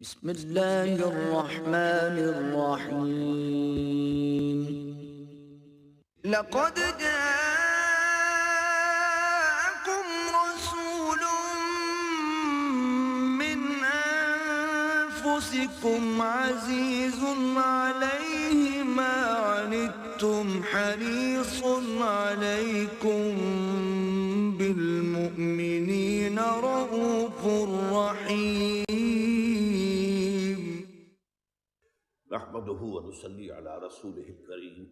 بسم الله الرحمن الرحيم. لقد جاءكم رسول من أنفسكم عزيز عليه ما عنتم حريص عليكم بالمؤمنين رؤوف رحيم. نحمده ونصلي على رسوله الكريم.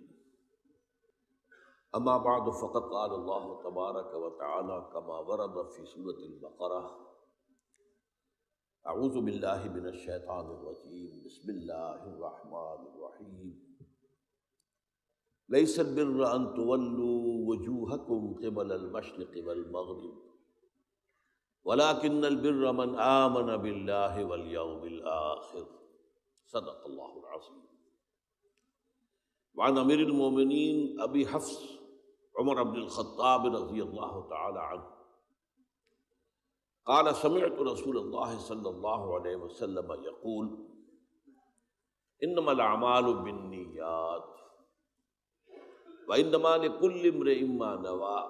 اما بعد فقد قال الله تبارك وتعالى كما ورد في سورة البقرة: اعوذ بالله من الشيطان الرجيم بسم الله الرحمن الرحيم. ليس البر ان تولوا وجوهكم قبل المشرق والمغرب ولكن البر من آمن بالله واليوم الآخر. صدق اللہ العظیم. وعن امیر المومنین ابی حفص عمر بن الخطاب رضی اللہ تعالی عنہ قال سمعت رسول اللہ صلی اللہ علیہ وسلم یقول انما الاعمال بالنیات وانما لکل امرئ ما نوى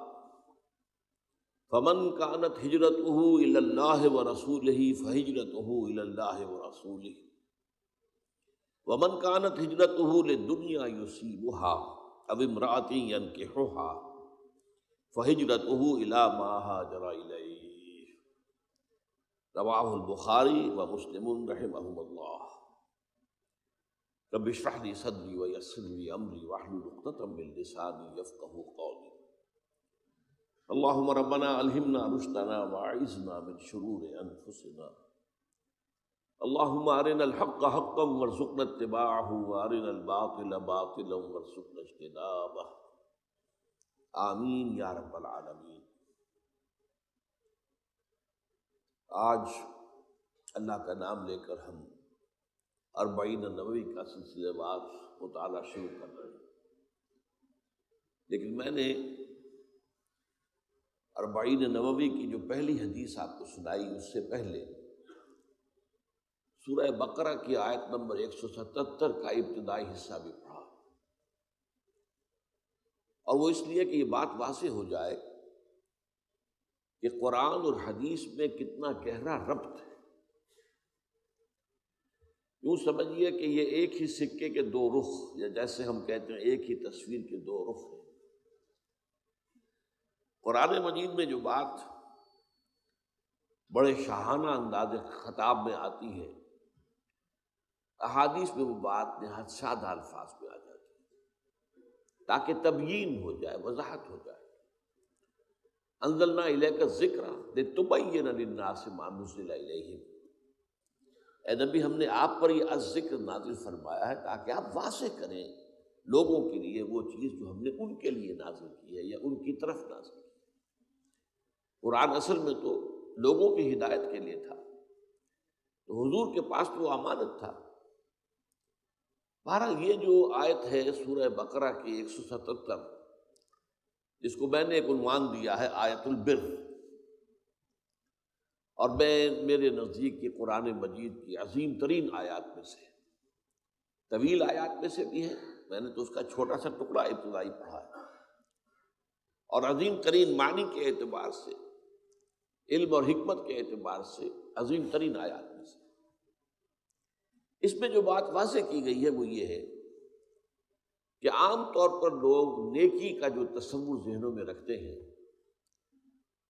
فمن كانت ہجرته الى اللہ ورسولہ فہجرته الى اللہ ورسولہ ومن كانت ہجرته للدنيا يصيبها او امرأة ينكحها فہجرته الى ما هاجر إليه. رواه البخاری ومسلم رحمهم الله. رب اشرح لي صدري ويسر لي امري واحلل عقدة من لساني يفقهوا قولي. اللهم ربنا الہمنا رشدنا واعذنا من شرور انفسنا. اللهم ارنا الحق حقا وارزقنا اتباعه وارنا الباطل باطلا وارزقنا اجتنابه. آمین یا رب العالمین. آج اللہ کا نام لے کر ہم اربعین نبوی کا سلسلہ وار مطالعہ شروع کر رہے ہیں، لیکن میں نے اربعین نبوی کی جو پہلی حدیث آپ کو سنائی اس سے پہلے سورہ بقرہ کی آیت نمبر 177 کا ابتدائی حصہ بھی پڑھا، اور وہ اس لیے کہ یہ بات واضح ہو جائے کہ قرآن اور حدیث میں کتنا گہرا ربط ہے. یوں سمجھیے کہ یہ ایک ہی سکے کے دو رخ، یا جیسے ہم کہتے ہیں ایک ہی تصویر کے دو رخ ہیں. قرآن مجید میں جو بات بڑے شاہانہ انداز خطاب میں آتی ہے، احادیث میں وہ بات نہایت سادہ الفاظ میں آ جاتی ہے تاکہ تبیین ہو جائے، وضاحت ہو جائے. انزلنا الیک الذکر لتبین للناس ما نزل الیہم. اے نبی، ہم نے آپ پر یہ الذکر نازل فرمایا ہے تاکہ آپ واضح کریں لوگوں کے لیے وہ چیز جو ہم نے ان کے لیے نازل کی ہے یا ان کی طرف نازل کی. قرآن اصل میں تو لوگوں کی ہدایت کے لیے تھا، تو حضور کے پاس تو وہ امانت تھا. بہرحال یہ جو آیت ہے سورہ بقرہ کی 177، جس کو میں نے ایک عنوان دیا ہے آیت البر، اور میرے نزدیک یہ قرآن مجید کی عظیم ترین آیات میں سے، طویل آیات میں سے بھی ہے، میں نے تو اس کا چھوٹا سا ٹکڑا ابتدائی پڑھا ہے، اور عظیم ترین معنی کے اعتبار سے، علم اور حکمت کے اعتبار سے عظیم ترین آیات میں سے. اس میں جو بات واضح کی گئی ہے وہ یہ ہے کہ عام طور پر لوگ نیکی کا جو تصور ذہنوں میں رکھتے ہیں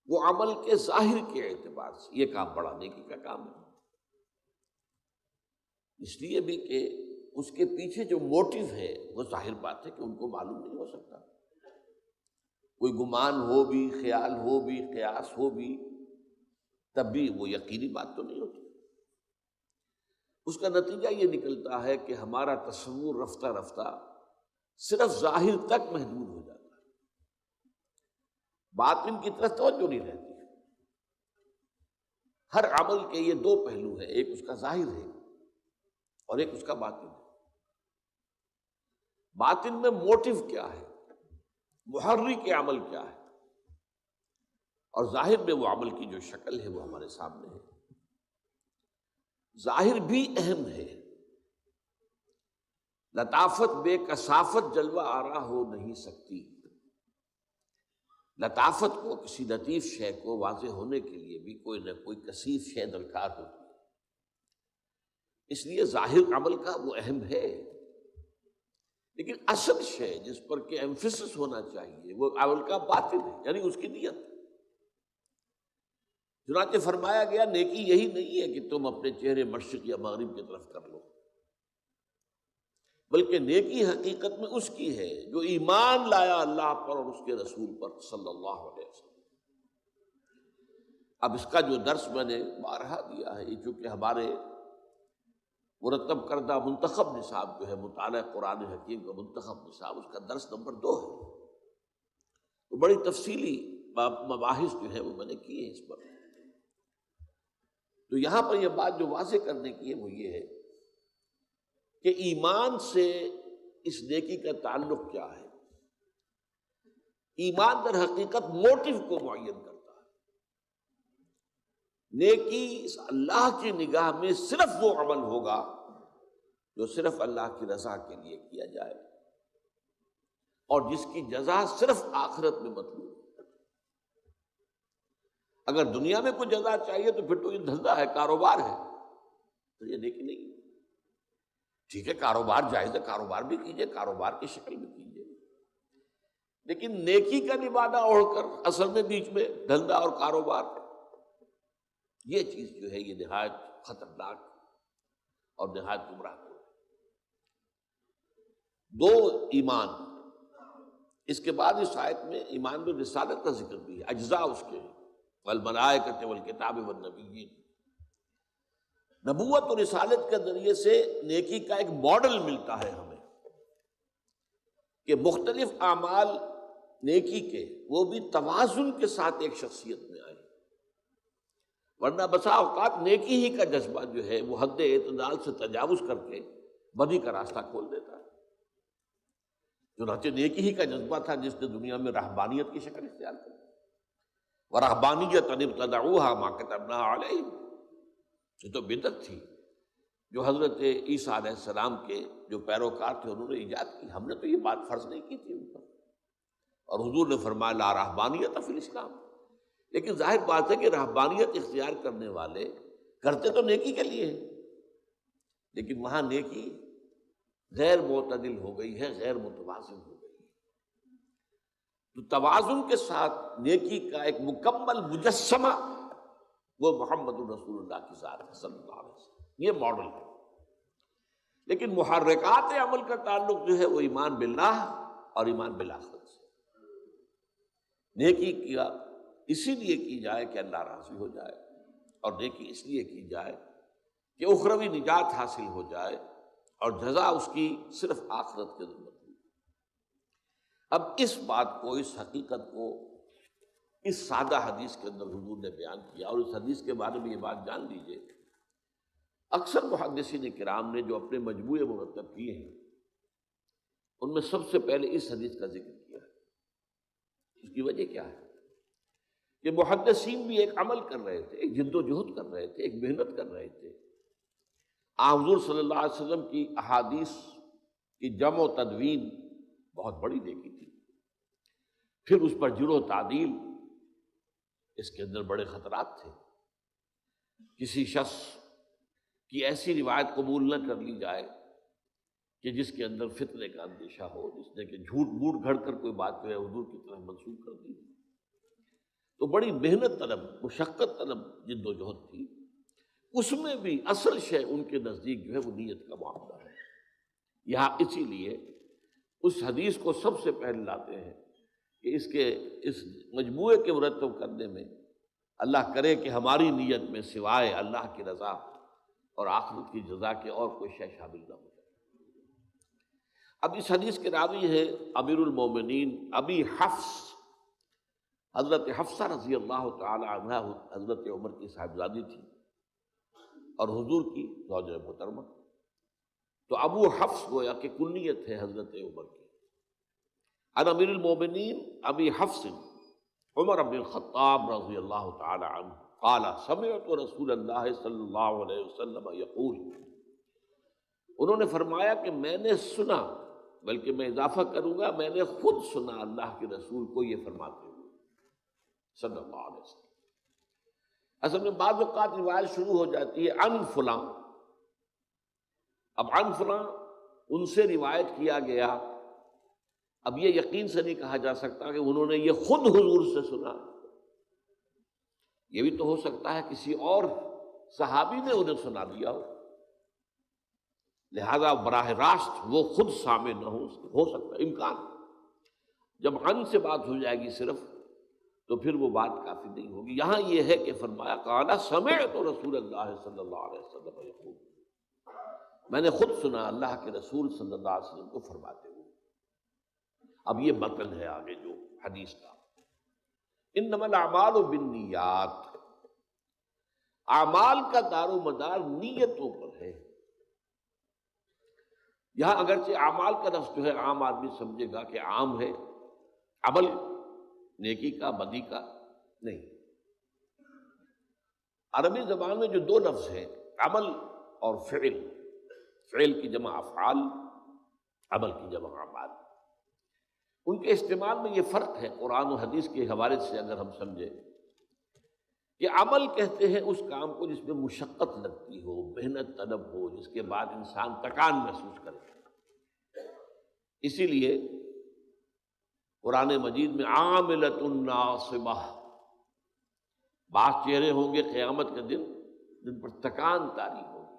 وہ عمل کے ظاہر کے اعتبار سے یہ کام بڑا نیکی کا کام ہے، اس لیے بھی کہ اس کے پیچھے جو موٹیو ہے وہ ظاہر بات ہے کہ ان کو معلوم نہیں ہو سکتا. کوئی گمان ہو بھی، خیال ہو بھی، قیاس ہو بھی، تب بھی وہ یقینی بات تو نہیں ہوتی. اس کا نتیجہ یہ نکلتا ہے کہ ہمارا تصور رفتہ رفتہ صرف ظاہر تک محدود ہو جاتا ہے، باطن کی طرف توجہ نہیں رہتی. ہر عمل کے یہ دو پہلو ہیں، ایک اس کا ظاہر ہے اور ایک اس کا باطن ہے. باطن میں موٹیو کیا ہے، محرک عمل کیا ہے، اور ظاہر میں وہ عمل کی جو شکل ہے وہ ہمارے سامنے ہے. ظاہر بھی اہم ہے، لطافت بے کثافت جلوہ آرا ہو نہیں سکتی، لطافت کو، کسی لطیف شے کو واضح ہونے کے لیے بھی کوئی نہ کوئی کثیف شے درکار ہوتی ہے، اس لیے ظاہر عمل کا وہ اہم ہے، لیکن اصل شے جس پر کہ ایمفیسس ہونا چاہیے وہ عمل کا باطن ہے، یعنی اس کی نیت۔ چنانچہ فرمایا گیا نیکی یہی نہیں ہے کہ تم اپنے چہرے مشرق یا مغرب کی طرف کر لو، بلکہ نیکی حقیقت میں اس کی ہے جو ایمان لایا اللہ پر اور اس کے رسول پر صلی اللہ علیہ وسلم۔ اب اس کا جو درس میں نے بارہا دیا ہے، یہ چونکہ ہمارے مرتب کردہ منتخب نصاب جو ہے مطالعہ قرآن حکیم کا منتخب نصاب، اس کا درس نمبر 2 ہے، تو بڑی تفصیلی مباحث جو ہے وہ میں نے کی ہے اس پر۔ تو یہاں پر یہ بات جو واضح کرنے کی ہے وہ یہ ہے کہ ایمان سے اس نیکی کا تعلق کیا ہے۔ ایمان در حقیقت موٹیو کو معین کرتا ہے۔ نیکی اللہ کی نگاہ میں صرف وہ عمل ہوگا جو صرف اللہ کی رضا کے لیے کیا جائے اور جس کی جزا صرف آخرت میں مطلوب ہے۔ اگر دنیا میں کوئی جزا چاہیے تو پھر تو یہ دھندا ہے، کاروبار ہے، تو یہ نیکی نہیں ہے۔ ٹھیک ہے، کاروبار جائز ہے، کاروبار بھی کیجئے، کاروبار کی شکل بھی کیجئے، لیکن نیکی کا نبادہ اوڑھ کر اصل میں بیچ میں دھندا اور کاروبار، یہ چیز جو ہے یہ نہایت خطرناک اور نہایت گمراہ کن۔ 2 ایمان، اس کے بعد اس آیت میں ایمان بالرسالت کا ذکر بھی ہے، اجزاء اس کے ہیں، والملائکۃ والکتاب والنبیین۔ نبوت اور رسالت کے ذریعے سے نیکی کا ایک ماڈل ملتا ہے ہمیں کہ مختلف اعمال نیکی کے وہ بھی توازن کے ساتھ ایک شخصیت میں آئے، ورنہ بسا اوقات نیکی ہی کا جذبہ جو ہے وہ حد اعتدال سے تجاوز کر کے بدی کا راستہ کھول دیتا ہے۔ چنانچہ نیکی ہی کا جذبہ تھا جس نے دنیا میں رہبانیت کی شکل اختیار کی، وَرَهْبَانِيَّةً ابْتَدَعُوهَا مَا كَتَبْنَاهَا عَلَيْهِمْ، یہ تو بدعت تھی جو حضرت عیسیٰ علیہ السلام کے جو پیروکار تھے انہوں نے ایجاد کی، ہم نے تو یہ بات فرض نہیں کی تھی ان پر، اور حضور نے فرمایا لا رہبانیت فی الاسلام۔ لیکن ظاہر بات ہے کہ رہبانیت اختیار کرنے والے کرتے تو نیکی کے لیے ہیں، لیکن وہاں نیکی غیر معتدل ہو گئی ہے، غیر متوازن ہو گئی ہے۔ تو توازن کے ساتھ نیکی کا ایک مکمل مجسمہ وہ محمد الرسول اللہ کی ذات ہے صلی اللہ علیہ وسلم، یہ ماڈل ہے۔ لیکن محرکات عمل کا تعلق جو ہے وہ ایمان باللہ اور ایمان بالآخرت سے۔ نیکی کیا اسی لیے کی جائے کہ اللہ راضی ہو جائے، اور نیکی اس لیے کی جائے کہ اخروی نجات حاصل ہو جائے، اور جزا اس کی صرف آخرت کے ذمہ۔ اب اس بات کو، اس حقیقت کو اس سادہ حدیث کے اندر حضور نے بیان کیا، اور اس حدیث کے بارے میں یہ بات جان لیجئے، اکثر محدثین کرام نے جو اپنے مجموعے مرتب کیے ہیں ان میں سب سے پہلے اس حدیث کا ذکر کیا ہے۔ اس کی وجہ کیا ہے کہ محدثین بھی ایک عمل کر رہے تھے، ایک جد و جہد کر رہے تھے، ایک محنت کر رہے تھے۔ حضور صلی اللہ علیہ وسلم کی احادیث کی جمع و تدوین بہت بڑی نیکی تھی، پھر اس پر جرح و تعدیل، اس کے اندر بڑے خطرات تھے۔ کسی شخص کی ایسی روایت قبول نہ کر لی جائے کہ جس کے اندر فتنے کا اندیشہ ہو، جس نے کہ جھوٹ موٹ گھڑ کر کوئی بات جو ہے حضور کی طرف منسوخ کر دی۔ تو بڑی محنت طلب، مشقت طلب جد و جہد تھی۔ اس میں بھی اصل شے ان کے نزدیک جو ہے وہ نیت کا معاملہ ہے۔ یہاں اسی لیے اس حدیث کو سب سے پہلے لاتے ہیں کہ اس مجموعے کے مرتب کرنے میں اللہ کرے کہ ہماری نیت میں سوائے اللہ کی رضا اور آخرت کی جزا کے اور کوئی شے شامل نہ ہو جائے۔ اب اس حدیث کے راوی ہے امیر المومنین ابی حفص، حضرت حفصہ رضی اللہ تعالی عنہ حضرت عمر کی صاحبزادی تھی اور حضور کی زوجہ محترمہ۔ تو ابو حفص گویا کہ کنیت ہے حضرت عمر کی۔ عن امیر المومنین ابی حفص عمر بن الخطاب رضی اللہ تعالی عنہ قال سمعت رسول اللہ صلی اللہ علیہ وسلم یقول، انہوں نے فرمایا کہ میں نے سنا، بلکہ میں اضافہ کروں گا میں نے خود سنا اللہ کے رسول کو یہ فرماتے ہوئے صلی اللہ علیہ وسلم۔ اصل میں بعض اوقات روایت شروع ہو جاتی ہے عن فلاں، اب عن فلاں ان سے روایت کیا گیا، اب یہ یقین سے نہیں کہا جا سکتا کہ انہوں نے یہ خود حضور سے سنا، یہ بھی تو ہو سکتا ہے کسی اور صحابی نے انہیں سنا دیا ہو، لہذا براہ راست وہ خود سامع نہ ہو سکتا امکان۔ جب عن سے بات ہو جائے گی صرف تو پھر وہ بات کافی نہیں ہوگی۔ یہاں یہ ہے کہ فرمایا قال سمعت رسول اللہ صلی اللہ علیہ وسلم یقول، میں نے خود سنا اللہ کے رسول صلی اللہ علیہ وسلم کو فرماتے ہوئے۔ اب یہ متن ہے آگے جو حدیث کا، انما الاعمال بالنیات، اعمال کا دار و مدار نیتوں پر ہے۔ یہاں اگرچہ اعمال کا لفظ جو ہے عام آدمی سمجھے گا کہ عام ہے، عمل نیکی کا بدی کا نہیں۔ عربی زبان میں جو دو لفظ ہیں عمل اور فعل، فعل کی جمع افعال، عمل کی جمع اعمال، ان کے استعمال میں یہ فرق ہے قرآن و حدیث کے حوالے سے اگر ہم سمجھیں کہ عمل کہتے ہیں اس کام کو جس میں مشقت لگتی ہو، محنت طلب ہو، جس کے بعد انسان تکان محسوس کرے۔ اسی لیے قرآن مجید میں عاملۃ ناصبہ، بعض چہرے ہوں گے قیامت کے دن جن پر تکان طاری ہوگی،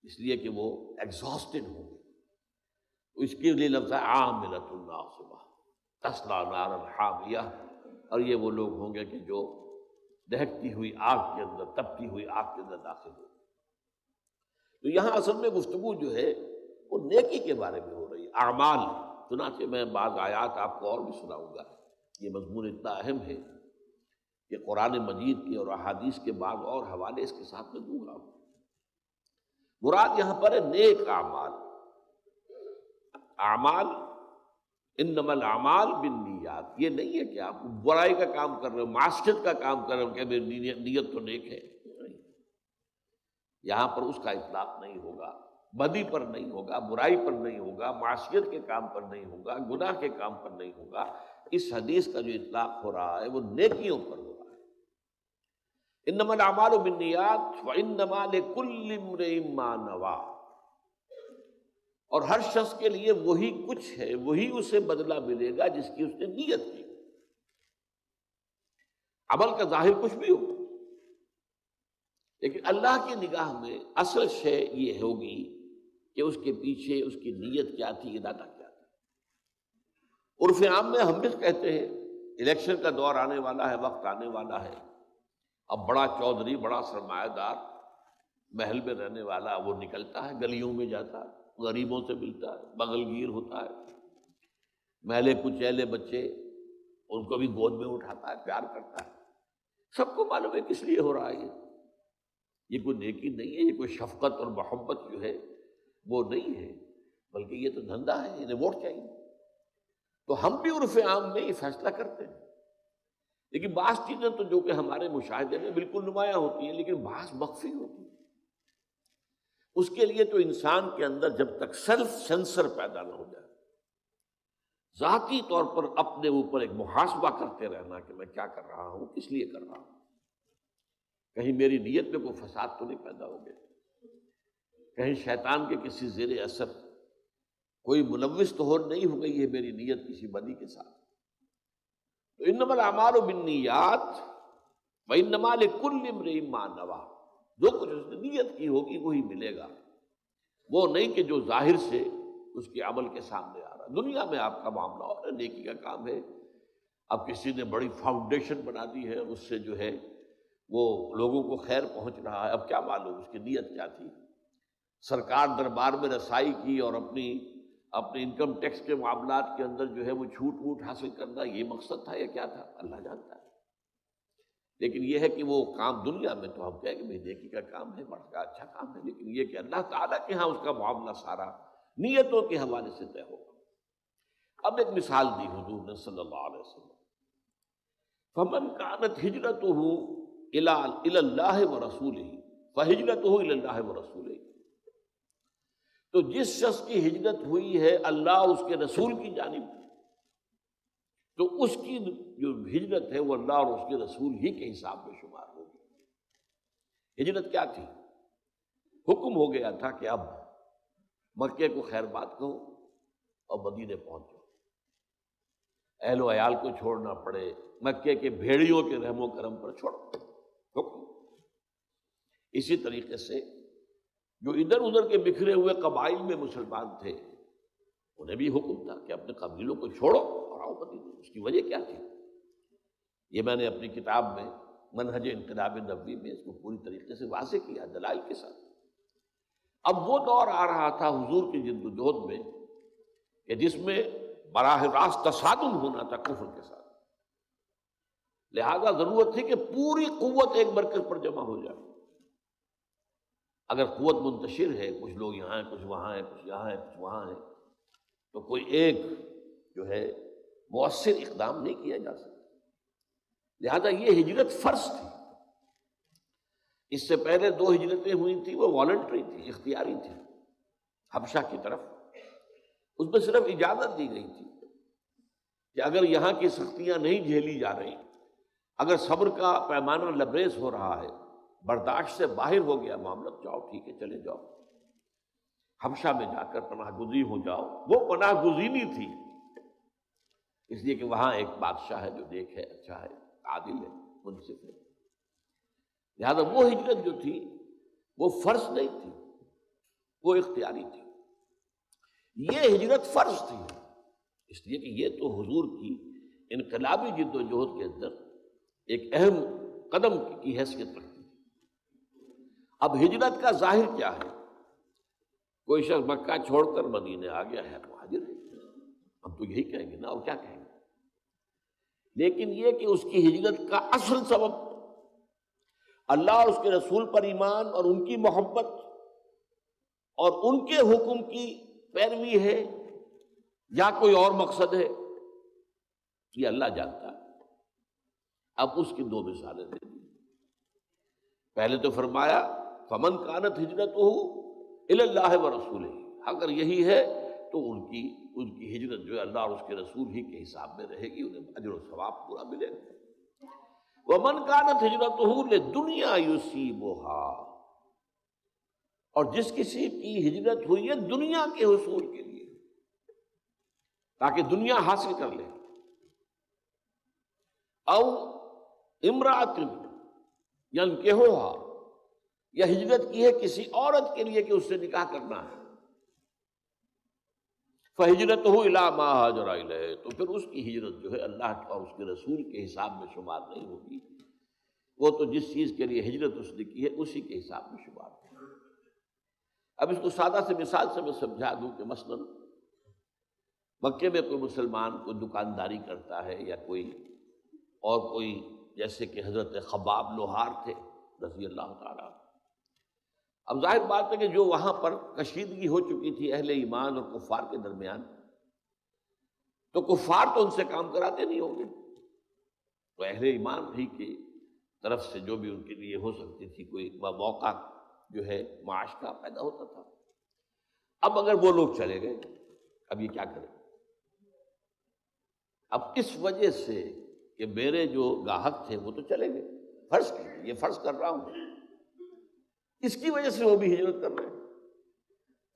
اس لیے کہ وہ ایگزاسٹڈ ہوں گے، تو اس کے لیے لفظ ہے عاملۃ ناصبہ تصلی نارا حامیہ، اور یہ وہ لوگ ہوں گے کہ جو دہکتی ہوئی آگ کے اندر، تپتی ہوئی آگ کے اندر داخل ہو۔ تو یہاں اصل میں گفتگو جو ہے وہ نیکی کے بارے میں ہو رہی ہے، اعمال۔ چنانچہ میں بعض آیات آپ کو اور بھی سناؤں گا، یہ مضمون اتنا اہم ہے کہ قرآن مجید کے اور احادیث کے بعض اور حوالے اس کے ساتھ میں دوں گا۔ مراد یہاں پر ہے نیک اعمال، اعمال انما الاعمال بالنیات، یہ نہیں ہے کہ آپ برائی کا کام کر رہے ہو، معصیت کا کام کر رہے ہو کہ میری نیت تو نیک ہے، نہیں، یہاں پر اس کا اطلاق نہیں ہوگا، بدی پر نہیں ہوگا، برائی پر نہیں ہوگا، معصیت کے کام پر نہیں ہوگا، گناہ کے کام پر نہیں ہوگا۔ اس حدیث کا جو اطلاق ہو رہا ہے وہ نیکیوں پر ہو رہا ہے۔ انما الاعمال بالنیات وانما لکل امرئ ما نویٰ، اور ہر شخص کے لیے وہی کچھ ہے، وہی اسے بدلہ ملے گا جس کی اس نے نیت کی۔ عمل کا ظاہر کچھ بھی ہو، لیکن اللہ کی نگاہ میں اصل شے یہ ہوگی کہ اس کے پیچھے اس کی نیت کیا تھی، ارادہ کیا تھا۔ عرف عام میں ہم بھی کہتے ہیں الیکشن کا دور آنے والا ہے، وقت آنے والا ہے، اب بڑا چودھری، بڑا سرمایہ دار، محل میں رہنے والا وہ نکلتا ہے، گلیوں میں جاتا ہے، غریبوں سے ملتا ہے، بغل گیر ہوتا ہے، میلے کچیلے بچے ان کو بھی گود میں اٹھاتا ہے، پیار کرتا ہے۔ سب کو معلوم ہے کس لیے ہو رہا ہے، یہ کوئی نیکی نہیں ہے، یہ کوئی شفقت اور محبت جو ہے وہ نہیں ہے، بلکہ یہ تو دھندا ہے، انہیں ووٹ چاہیے۔ تو ہم بھی عرف عام میں یہ فیصلہ کرتے ہیں، لیکن بعض چیزیں تو جو کہ ہمارے مشاہدے میں بالکل نمایاں ہوتی ہیں لیکن بعض مخفی ہوتی ہیں۔ اس کے لیے تو انسان کے اندر جب تک سیلف سینسر پیدا نہ ہو جائے، ذاتی طور پر اپنے اوپر ایک محاسبہ کرتے رہنا کہ میں کیا کر رہا ہوں، کس لیے کر رہا ہوں، کہیں میری نیت میں کوئی فساد تو نہیں پیدا ہو گیا، کہیں شیطان کے کسی زیر اثر کوئی ملوث تو ہو نہیں ہو گئی ہے میری نیت کسی بدی کے ساتھ۔ تو انما الاعمال بالنیات وانما لکل امرئ ما نویٰ، جو کچھ اس نے نیت کی ہوگی وہی ملے گا، وہ نہیں کہ جو ظاہر سے اس کے عمل کے سامنے آ رہا۔ دنیا میں آپ کا معاملہ اور نیکی کا کام ہے، اب کسی نے بڑی فاؤنڈیشن بنا دی ہے، اس سے جو ہے وہ لوگوں کو خیر پہنچ رہا ہے، اب کیا معلوم اس کی نیت کیا تھی۔ سرکار دربار میں رسائی کی اور اپنی انکم ٹیکس کے معاملات کے اندر جو ہے وہ چھوٹ ووٹ حاصل کرنا، یہ مقصد تھا یا کیا تھا، اللہ جانتا ہے۔ لیکن یہ ہے کہ وہ کام دنیا میں تو ہم کہیں کہ بھائی نیکی کا کام ہے، بڑا اچھا کام ہے، لیکن یہ کہ اللہ تعالیٰ کے ہاں اس کا معاملہ سارا نیتوں کے حوالے سے طے ہوگا۔ اب ایک مثال دی حضور نے صلی اللہ علیہ وسلم، فمن کانت ہجرتہ الی اللہ ورسولہ فہجرتہ الی اللہ ورسولہ، تو جس شخص کی ہجرت ہوئی ہے اللہ اس کے رسول کی جانب، تو اس کی جو ہجرت ہے وہ اللہ اور اس کے رسول ہی کے حساب میں شمار ہوگی۔ ہجرت کیا تھی؟ حکم ہو گیا تھا کہ اب مکے کو خیر بات کہو اور مدینے پہنچ جاؤ، اہل و عیال کو چھوڑنا پڑے، مکے کے بھیڑیوں کے رحم و کرم پر چھوڑو، حکم۔ اسی طریقے سے جو ادھر ادھر کے بکھرے ہوئے قبائل میں مسلمان تھے انہیں بھی حکم تھا کہ اپنے قبیلوں کو چھوڑو اور آؤ مدینے۔ اس کی وجہ کیا تھی؟ یہ میں نے اپنی کتاب میں منہج انقلاب نبوی میں اس کو پوری طریقے سے واضح کیا دلائل کے ساتھ۔ اب وہ دور آ رہا تھا حضور کی جد و جہد میں کہ جس میں براہ راست تصادم ہونا تھا کفر کے ساتھ، لہذا ضرورت تھی کہ پوری قوت ایک مرکز پر جمع ہو جائے۔ اگر قوت منتشر ہے، کچھ لوگ یہاں ہیں، کچھ وہاں ہیں، کچھ یہاں ہیں، کچھ وہاں ہیں، تو کوئی ایک جو ہے مؤثر اقدام نہیں کیا جا سکتا۔ لہذا یہ ہجرت فرض تھی۔ اس سے پہلے 2 ہجرتیں ہوئی تھیں، وہ والنٹری تھی، اختیاری تھی، حبشہ کی طرف۔ اس میں صرف اجازت دی گئی تھی کہ اگر یہاں کی سختیاں نہیں جھیلی جا رہی، اگر صبر کا پیمانہ لبریز ہو رہا ہے، برداشت سے باہر ہو گیا معاملہ، جاؤ ٹھیک ہے چلے جاؤ، حبشہ میں جا کر پناہ گزین ہو جاؤ۔ وہ پناہ گزینی تھی اس لیے کہ وہاں ایک بادشاہ ہے جو نیک ہے، اچھا ہے، عادل ہے، منصف ہے۔ لہذا وہ ہجرت جو تھی وہ فرض نہیں تھی، وہ اختیاری تھی۔ یہ ہجرت فرض تھی اس لیے کہ یہ تو حضور کی انقلابی جد و جہد کے اندر ایک اہم قدم کی حیثیت رکھتی تھی۔ اب ہجرت کا ظاہر کیا ہے؟ کوئی شخص مکہ چھوڑ کر مدینے آ گیا ہے، مہاجر ہے، ہم تو یہی کہیں گے نا، اور کیا کہیں گے؟ لیکن یہ کہ اس کی ہجرت کا اصل سبب اللہ اور اس کے رسول پر ایمان اور ان کی محبت اور ان کے حکم کی پیروی ہے یا کوئی اور مقصد ہے، یہ اللہ جانتا ہے۔ اب اس کی 2 مثالیں دے دی۔ پہلے تو فرمایا فمن کانت ہجرتہ الی اللہ ورسولہ، اگر یہی ہے تو ان کی ہجرت جو ہے اللہ اور اس کے رسول ہی کے حساب میں رہے گی، انہیں اجر و ثواب پورا ملے گا۔ ومن کانت ہجرتہ لدنیا یصیبها، اور جس کسی کی ہجرت ہوئی ہے دنیا کے حصول کے لیے، تاکہ دنیا حاصل کر لے، او امرأۃ ینکحها، یا ہجرت کی ہے کسی عورت کے لیے کہ اس سے نکاح کرنا ہے، فہجرتہ الی ما ہاجر الیہ، تو پھر اس کی ہجرت جو ہے اللہ اور اس کے رسول کے حساب میں شمار نہیں ہوگی، وہ تو جس چیز کے لیے ہجرت اس نے کی ہے اسی کے حساب میں شمار ہوگی۔ اب اس کو سادہ سے مثال سے میں سمجھا دوں کہ مثلا مکے میں کوئی مسلمان کوئی دکانداری کرتا ہے یا کوئی جیسے کہ حضرت خباب لوہار تھے رضی اللہ تعالیٰ۔ اب ظاہر بات ہے کہ جو وہاں پر کشیدگی ہو چکی تھی اہل ایمان اور کفار کے درمیان، تو کفار تو ان سے کام کراتے نہیں ہوں گے، تو اہل ایمان ہی کی طرف سے جو بھی ان کے لیے ہو سکتی تھی کوئی موقع جو ہے معاش کا پیدا ہوتا تھا۔ اب اگر وہ لوگ چلے گئے، اب یہ کیا کریں؟ اب اس وجہ سے کہ میرے جو گاہک تھے وہ تو چلے گئے، فرض کیجیے، یہ فرض کر رہا ہوں، اس کی وجہ سے وہ بھی ہجرت کر رہے ہیں،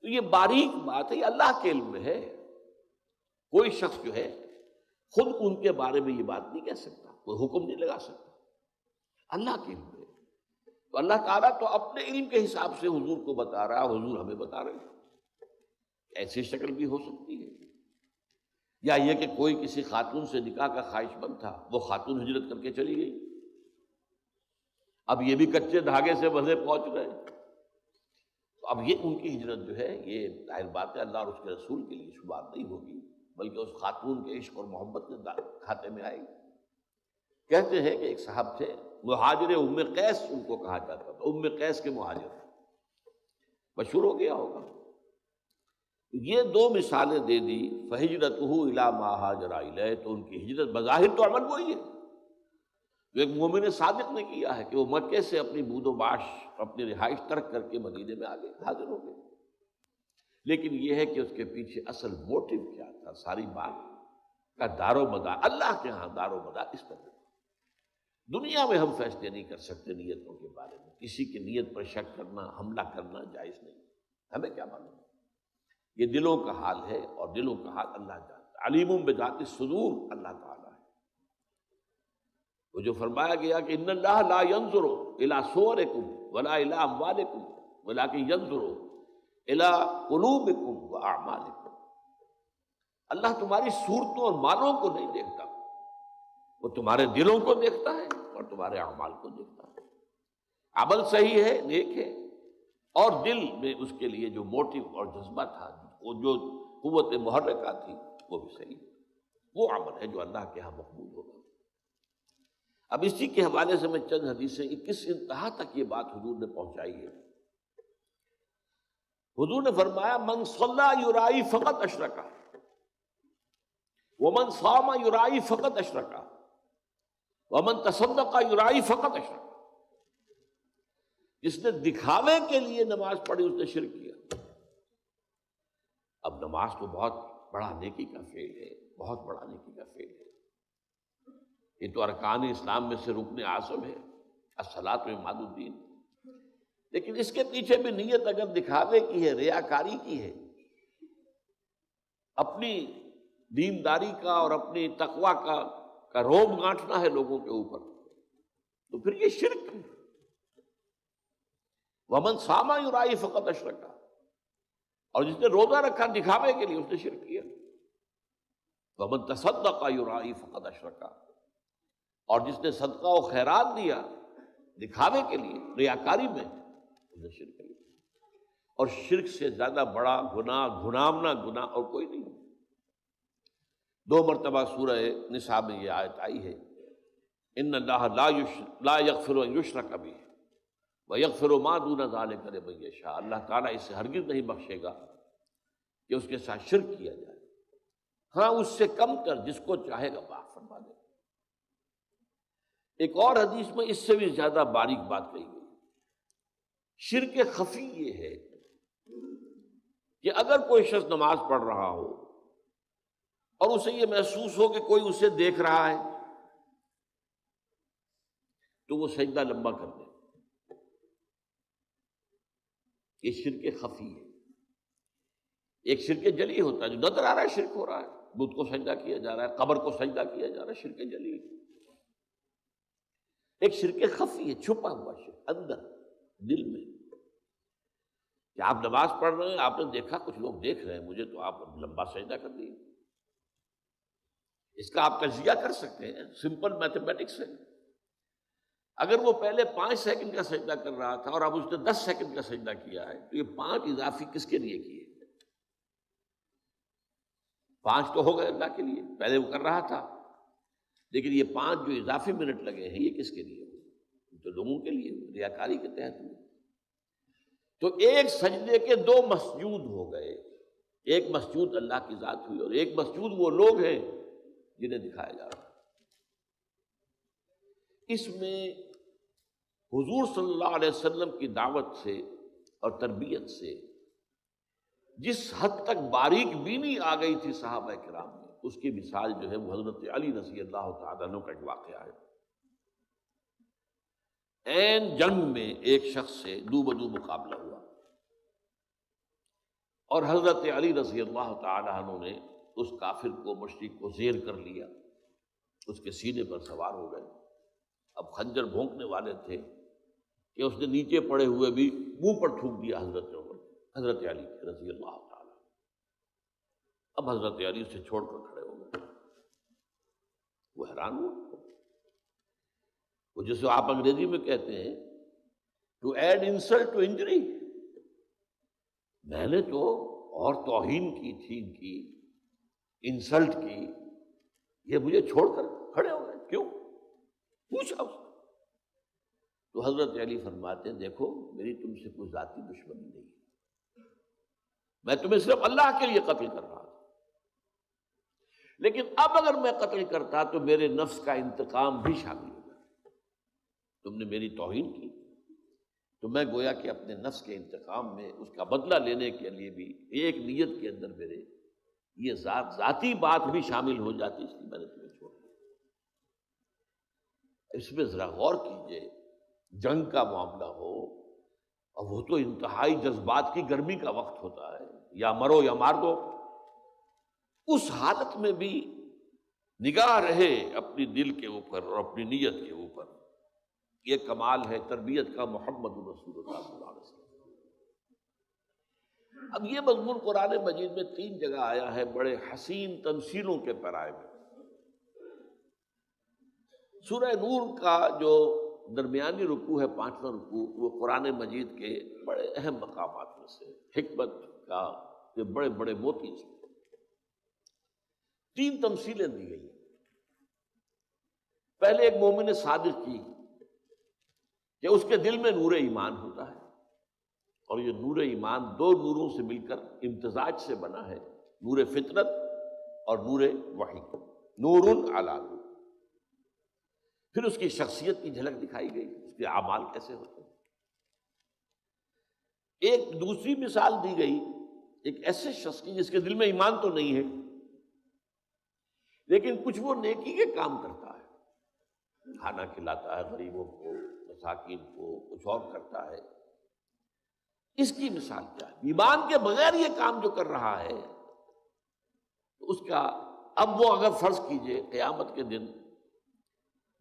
تو یہ باریک بات ہے، یہ اللہ کے علم میں ہے۔ کوئی شخص جو ہے خود ان کے بارے میں یہ بات نہیں کہہ سکتا، کوئی حکم نہیں لگا سکتا، اللہ کے علم میں۔ تو اللہ تعالیٰ تو اپنے علم کے حساب سے حضور کو بتا رہا، حضور ہمیں بتا رہے ہیں۔ ایسی شکل بھی ہو سکتی ہے، یا یہ کہ کوئی کسی خاتون سے نکاح کا خواہش مند تھا، وہ خاتون ہجرت کر کے چلی گئی، اب یہ بھی کچے دھاگے سے بندھے پہنچ گئے، تو اب یہ ان کی ہجرت جو ہے یہ ظاہر بات ہے اللہ اور اس کے رسول کے لیے شمار نہیں ہوگی، بلکہ اس خاتون کے عشق اور محبت کے کھاتے میں آئے گی۔ کہتے ہیں کہ ایک صاحب تھے مہاجر ام قیس ان کو کہا جاتا تھا، ام قیس کے مہاجر، مشہور ہو گیا ہوگا۔ یہ 2 مثالیں دے دی، فہجرتہ الی ما ہاجر الیہ، تو ان کی ہجرت بظاہر تو عمل وہی ہے، جو ایک مومن صادق نے کیا ہے کہ وہ مکے سے اپنی بود و باش اپنی رہائش ترک کر کے مدینے میں آگے حاضر ہو گئے. لیکن یہ ہے کہ اس کے پیچھے اصل موٹیو کیا تھا؟ ساری بات کا دار و مدار اللہ کے ہاں دار و مدار اس پر ہے. دنیا میں ہم فیصلے نہیں کر سکتے نیتوں کے بارے میں. کسی کی نیت پر شک کرنا، حملہ کرنا جائز نہیں. ہمیں کیا معلوم؟ یہ دلوں کا حال ہے، اور دلوں کا حال اللہ جانتا ہے. علیم بذات الصدور اللہ تعالیٰ ہے. وہ جو فرمایا گیا کہ ان اللہ لا ينظر الى صورکم ولا الى اموالکم ولکن ينظر الى قلوبکم واعمالکم. اللہ تمہاری صورتوں اور مالوں کو نہیں دیکھتا، وہ تمہارے دلوں کو دیکھتا ہے اور تمہارے اعمال کو دیکھتا ہے. عمل صحیح ہے، نیک ہے، اور دل میں اس کے لیے جو موٹیو اور جذبہ تھا، وہ جو قوت محرکہ تھی، وہ بھی صحیح ہے. وہ عمل ہے جو اللہ کے ہاں مقبول ہوگا. اب اسی کے حوالے سے میں چند حدیثیں کس انتہا تک یہ بات حضور نے پہنچائی ہے. حضور نے فرمایا من صلی یرائی فقط اشرکا ومن صام یرائی فقط اشرکا ومن تصدق یرائی فقط اشرکا. جس نے دکھاوے کے لیے نماز پڑھی اس نے شرک کیا. اب نماز تو بہت بڑا نیکی کا فعل ہے، بہت بڑا نیکی کا فعل ہے. یہ تو ارکان اسلام میں سے رکن اعظم ہے، الصلاۃ عماد الدین. لیکن اس کے پیچھے بھی نیت اگر دکھاوے کی ہے، ریاکاری کی ہے، اپنی دینداری کا اور اپنی تقویٰ کا روب گانٹنا ہے لوگوں کے اوپر، تو پھر یہ شرک ہے. ومن صام یرائی فقط اشرکا، اور جس نے روزہ رکھا دکھاوے کے لیے اس نے شرک کیا. ومن تصدق یرائی فقط اشرکا، اور جس نے صدقہ و خیرات دیا دکھاوے کے لیے ریاکاری میں، اس نے شرک کیا. اور شرک سے زیادہ بڑا گناہ، گھناونا گناہ اور کوئی نہیں. 2 مرتبہ سورہ نساء میں یہ آیت آئی ہے، ان اللہ لا یغفر ان یشرک بہ ویغفر ما دون ذلک لمن یشاء. اللہ تعالیٰ اسے ہرگز نہیں بخشے گا کہ اس کے ساتھ شرک کیا جائے. ہاں اس سے کم تر جس کو چاہے گا معاف فرما دے. ایک اور حدیث میں اس سے بھی زیادہ باریک بات کہی گئی. شرک خفی یہ ہے کہ اگر کوئی شخص نماز پڑھ رہا ہو اور اسے یہ محسوس ہو کہ کوئی اسے دیکھ رہا ہے تو وہ سجدہ لمبا کر دے. یہ شرک خفی ہے. ایک شرک جلی ہوتا ہے جو نظر آ رہا ہے شرک ہو رہا ہے، بت کو سجدہ کیا جا رہا ہے، قبر کو سجدہ کیا جا رہا ہے، شرک جلی. ایک شرک خفی ہے، چھپا ہوا شرک اندر دل میں، کہ آپ نماز پڑھ رہے ہیں، آپ نے دیکھا کچھ لوگ دیکھ رہے ہیں مجھے، تو آپ لمبا سجدہ کر دیے. اس کا آپ تجزیہ کر سکتے ہیں، سمپل میتھمیٹکس ہے. اگر وہ پہلے 5 سیکنڈ کا سجدہ کر رہا تھا اور اب اس نے 10 سیکنڈ کا سجدہ کیا ہے، تو یہ 5 اضافی کس کے لیے کیے؟ 5 تو ہو گئے اللہ کے لیے، پہلے وہ کر رہا تھا، لیکن یہ 5 جو اضافی منٹ لگے ہیں یہ کس کے لیے ہوئے؟ تو لوگوں کے لیے ہوئے، ریاکاری کے تحت ہوئے. تو ایک سجدے کے 2 مسجود ہو گئے. ایک مسجود اللہ کی ذات ہوئی اور ایک مسجود وہ لوگ ہیں جنہیں دکھایا جا رہا ہے. اس میں حضور صلی اللہ علیہ وسلم کی دعوت سے اور تربیت سے جس حد تک باریک بینی آ گئی تھی صحابہ کرام میں، اس کی مثال جو ہے وہ حضرت علی رضی اللہ تعالیٰ عنہ کا ایک واقعہ ہے. عین جنگ میں ایک شخص سے دو بدو مقابلہ ہوا اور حضرت علی رضی اللہ تعالیٰ عنہ نے اس کافر کو، مشرک کو زیر کر لیا، اس کے سینے پر سوار ہو گئے. اب خنجر بھونکنے والے تھے کہ اس نے نیچے پڑے ہوئے بھی منہ پر تھوک دیا حضرت علی رضی اللہ تعالیٰ. اب حضرت علی سے چھوڑ کر کھڑے ہو گئے. وہ حیران ہوا. وہ جسے آپ انگریزی میں کہتے ہیں to add insult to injury. میں نے تو اور توہین کی تھی، ان کی انسلٹ کی، یہ مجھے چھوڑ کر کھڑے ہو گئے، کیوں؟ پوچھا اس نے. تو حضرت علی فرماتے ہیں دیکھو میری تم سے کوئی ذاتی دشمنی نہیں ہے، میں تمہیں صرف اللہ کے لیے قتل کر رہا تھا، لیکن اب اگر میں قتل کرتا تو میرے نفس کا انتقام بھی شامل ہوگا. تم نے میری توہین کی تو میں گویا کہ اپنے نفس کے انتقام میں اس کا بدلہ لینے کے لیے بھی ایک نیت کے اندر میرے یہ ذاتی بات بھی شامل ہو جاتی، اس لیے میں نے تمہیں چھوڑ دیا۔ اس میں ذرا غور کیجئے، جنگ کا معاملہ ہو اور وہ تو انتہائی جذبات کی گرمی کا وقت ہوتا ہے، یا مرو یا مار دو، اس حالت میں بھی نگاہ رہے اپنی دل کے اوپر اور اپنی نیت کے اوپر، یہ کمال ہے تربیت کا محمد رسول اللہ صلی اللہ علیہ وسلم۔ اب یہ مضمون قرآن مجید میں 3 جگہ آیا ہے بڑے حسین تمثیلوں کے پیرائے میں۔ سورہ نور کا جو درمیانی رکوع ہے 5واں رکوع، وہ قرآن مجید کے بڑے اہم مقامات میں سے، حکمت کا یہ بڑے بڑے موتی اس میں 3 تمثیلیں دی گئی۔ پہلے ایک مومن صادق کی کہ اس کے دل میں نور ایمان ہوتا ہے، اور یہ نور ایمان 2 نوروں سے مل کر امتزاج سے بنا ہے، نور فطرت اور نور وحی، نور علی نور۔ پھر اس کی شخصیت کی جھلک دکھائی گئی، اس کے اعمال کیسے ہوتے ہیں۔ ایک دوسری مثال دی گئی ایک ایسے شخص کی جس کے دل میں ایمان تو نہیں ہے لیکن کچھ وہ نیکی کے کام کرتا ہے، کھانا کھلاتا ہے غریبوں کو، مساکین کو، کچھ اور کرتا ہے۔ اس کی مثال کیا ہے؟ ایمان کے بغیر یہ کام جو کر رہا ہے تو اس کا، اب وہ اگر فرض کیجئے قیامت کے دن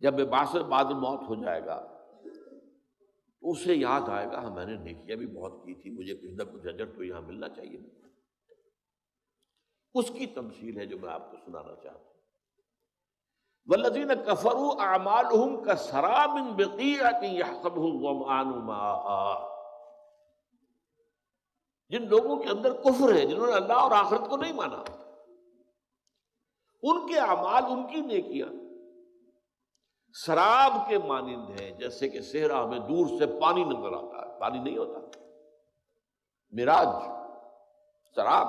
جب بعث بعد الموت ہو جائے گا تو اسے یاد آئے گا، میں نے نیکیاں بھی بہت کی تھی، مجھے کچھ نہ کچھ اجر تو یہاں ملنا چاہیے۔ اس کی تمثیل ہے جو میں آپ کو سنانا چاہتا ہوں۔ والذین کفروا اعمالهم کسراب بقیعۃ یحسبہ الظمآن ماء۔ جن لوگوں کے اندر کفر ہے، جنہوں نے اللہ اور آخرت کو نہیں مانا، ان کے اعمال، ان کی نیکیاں سراب کے مانند ہیں، جیسے کہ صحرا میں دور سے پانی نظر آتا ہے، پانی نہیں ہوتا، مراج، سراب۔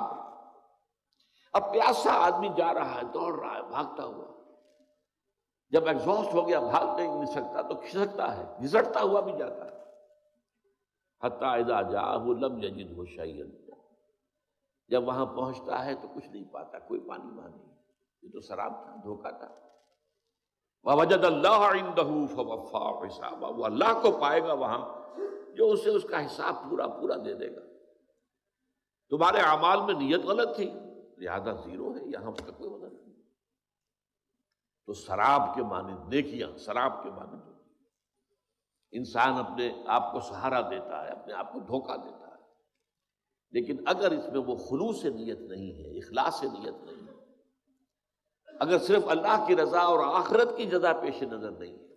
اب پیاسا آدمی جا رہا ہے، دوڑ رہا ہے، بھاگتا ہوا، جب ایگزاسٹ ہو گیا، بھاگ نہیں سکتا تو کھسکتا ہے، گھسٹتا ہوا بھی جاتا ہے، حتی اذا جاءہ لم یجدہ شیئا، جب وہاں پہنچتا ہے تو کچھ نہیں پاتا، کوئی پانی وہاں نہیں، یہ تو سراب تھا، دھوکہ تھا۔ وَوَجَدَ اللَّهَ عِندَهُ فَوَفَّاهُ حِسَابَهُ، وہ اللہ کو پائے گا وہاں جو اسے اس کا حساب پورا پورا دے دے گا۔ تمہارے اعمال میں نیت غلط تھی لہذا زیرو ہے، یہاں اس کا کوئی وزن نہیں۔ تو سراب کے مانند نیکیاں سراب کے مانند ہوتی ہیں۔ انسان اپنے آپ کو سہارا دیتا ہے، اپنے آپ کو دھوکہ دیتا ہے، لیکن اگر اس میں وہ خلوص نیت نہیں ہے، اخلاص نیت نہیں ہے، اگر صرف اللہ کی رضا اور آخرت کی جزا پیش نظر نہیں ہے